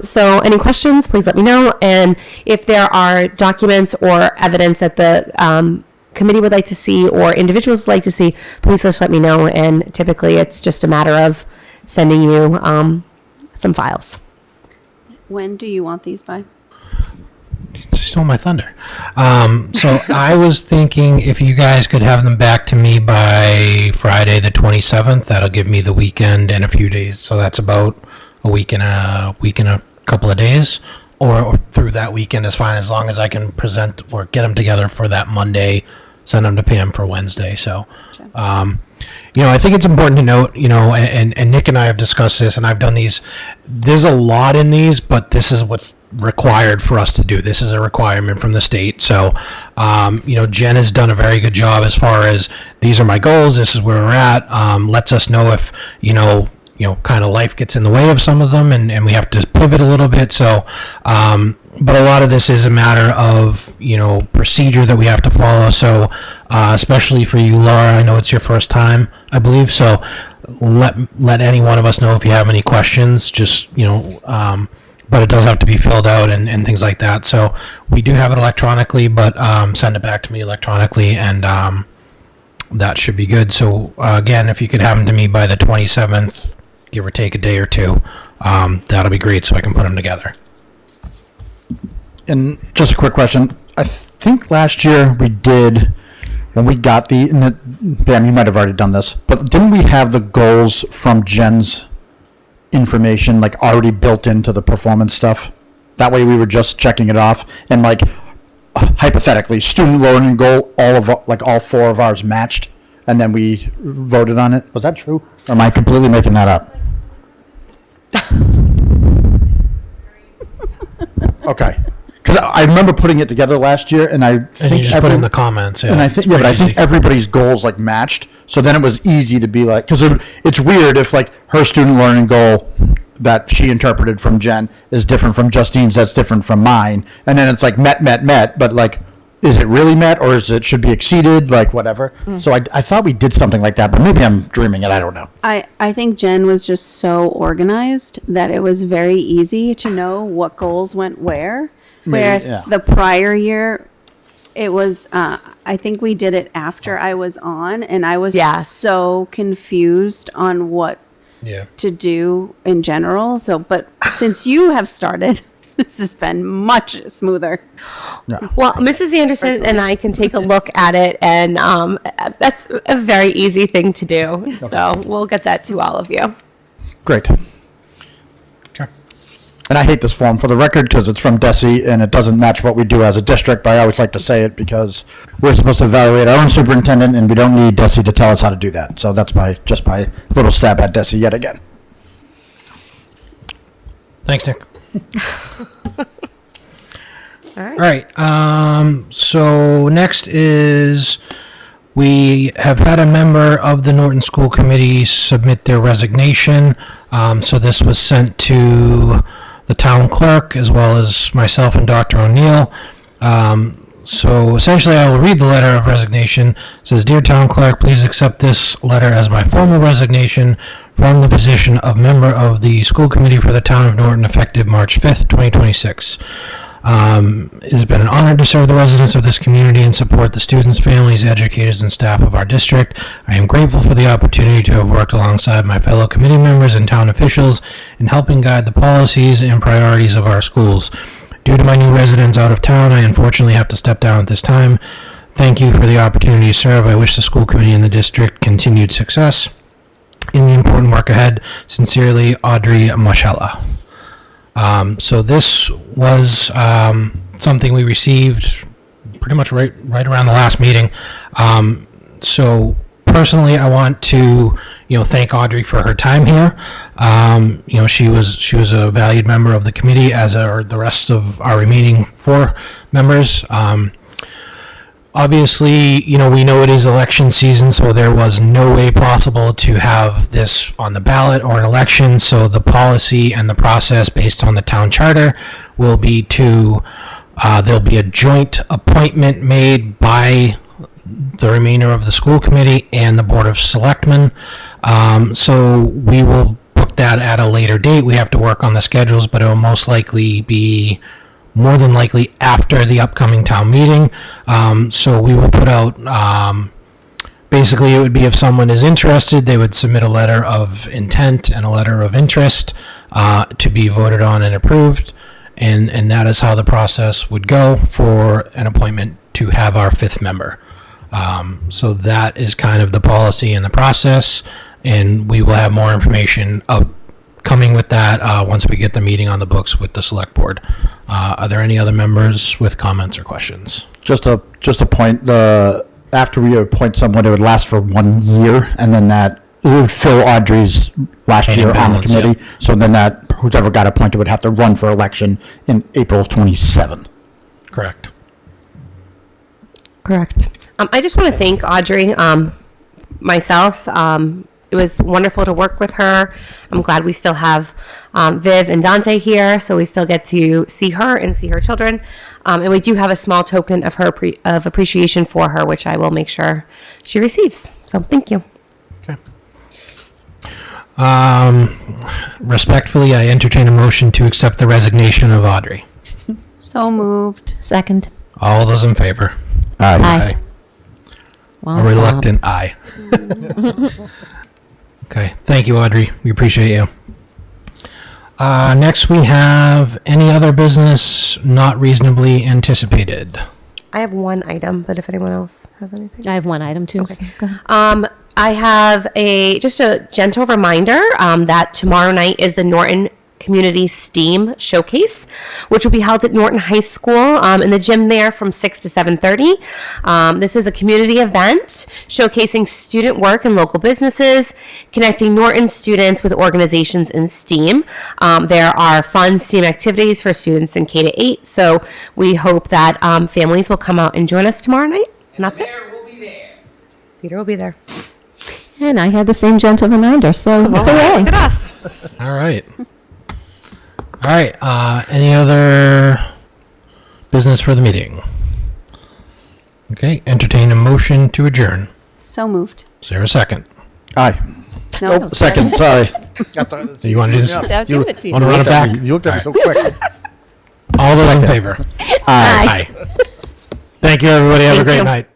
So any questions, please let me know. And if there are documents or evidence that the committee would like to see or individuals would like to see, please just let me know. And typically it's just a matter of sending you some files. When do you want these by? You stole my thunder. So I was thinking if you guys could have them back to me by Friday the 27th, that'll give me the weekend and a few days. So that's about a week and a couple of days, or through that weekend is fine, as long as I can present or get them together for that Monday, send them to Pam for Wednesday. So, I think it's important to note, and Nick and I have discussed this, and I've done these. There's a lot in these, but this is what's required for us to do. This is a requirement from the state. So, Jen has done a very good job as far as these are my goals. This is where we're at. Lets us know if, kind of life gets in the way of some of them, and we have to pivot a little bit. So, but a lot of this is a matter of, procedure that we have to follow. So, especially for you, Laura, I know it's your first time, I believe. So let any one of us know if you have any questions, just, but it does have to be filled out and things like that. So we do have it electronically, but send it back to me electronically, and that should be good. So again, if you could have them to me by the 27th, give or take a day or two, that'll be great so I can put them together. And just a quick question. I think last year we did, when we got Pam, you might have already done this, but didn't we have the goals from Jen's information already built into the performance stuff? That way we were just checking it off, and hypothetically, student learning goal, all 4 of ours matched, and then we voted on it. Was that true? Or am I completely making that up? Okay. Because I remember putting it together last year, and I think And you just put in the comments. Yeah, and I it's think, pretty but I think easy. everybody's goals matched. So then it was easy to be because it's weird if her student learning goal that she interpreted from Jen is different from Justine's, that's different from mine, and then it's met, but is it really met, or should be exceeded, whatever. So I thought we did something like that, but maybe I'm dreaming it. I don't know. I think Jen was just so organized that it was very easy to know what goals went where. Where yeah. the prior year, it was, I think we did it after I was on, and I was so confused on what to do in general. So, but since you have started, this has been much smoother. Well, Mrs. Anderson and I can take a look at it, and that's a very easy thing to do. So we'll get that to all of you. Great. and I hate this form for the record because it's from DESI and it doesn't match what we do as a district, but I always like to say it because we're supposed to evaluate our own superintendent and we don't need DESI to tell us how to do that. So that's just my little stab at DESI yet again. Thanks, Nick. All right. So next is we have had a member of the Norton School Committee submit their resignation. So this was sent to the town clerk as well as myself and Dr. O'Neill. So essentially, I will read the letter of resignation. It says, "Dear Town Clerk, please accept this letter as my formal resignation from the position of member of the school committee for the town of Norton effective March 5th, 2026. It has been an honor to serve the residents of this community and support the students, families, educators, and staff of our district. I am grateful for the opportunity to have worked alongside my fellow committee members and town officials in helping guide the policies and priorities of our schools. Due to my new residence out of town, I unfortunately have to step down at this time. Thank you for the opportunity to serve. I wish the school committee and the district continued success in the important work ahead. Sincerely, Audrey Moschella." So this was something we received pretty much right around the last meeting. So personally, I want to thank Audrey for her time here. She was a valued member of the committee, as are the rest of our remaining 4 members. Obviously, we know it is election season, so there was no way possible to have this on the ballot or an election. So the policy and the process based on the town charter will be there'll be a joint appointment made by the remainder of the school committee and the Board of Selectmen. So we will book that at a later date. We have to work on the schedules, but it will most likely be more than likely after the upcoming town meeting. So we will put out, basically it would be if someone is interested, they would submit a letter of intent and a letter of interest to be voted on and approved. And that is how the process would go for an appointment to have our 5th member. So that is kind of the policy and the process, and we will have more information coming with that once we get the meeting on the books with the select board. Are there any other members with comments or questions? Just a point. After we appoint someone, it would last for 1 year, and then it would fill Audrey's last year on the balance, committee. Yeah. So then whoever got appointed would have to run for election in April of 27. Correct. Correct. I just want to thank Audrey, myself. It was wonderful to work with her. I'm glad we still have Viv and Dante here, so we still get to see her and see her children. And we do have a small token of her of appreciation for her, which I will make sure she receives. So thank you. Okay. Respectfully, I entertain a motion to accept the resignation of Audrey. So moved. Second. All those in favor? Aye. A reluctant aye. Okay, thank you, Audrey. We appreciate you. Next, we have any other business not reasonably anticipated. I have one item, but if anyone else has anything. I have one item too. Okay. So go ahead. I have just a gentle reminder that tomorrow night is the Norton Community STEAM Showcase, which will be held at Norton High School in the gym there from 6 to 7:30. This is a community event showcasing student work in local businesses, connecting Norton students with organizations in STEAM. There are fun STEAM activities for students in K to 8, so we hope that families will come out and join us tomorrow night. And that's it. Peter will be there. And I had the same gentle reminder, so hooray. Look at us. All right. All right. Any other business for the meeting? Okay. Entertain a motion to adjourn. So moved. Is there a second? Aye. No. Second. Sorry. You want to do this? I'll give it to you. Want to run it back? You looked at me so quick. All those in favor? Aye. Aye. Thank you, everybody. Have a Thank great you. night.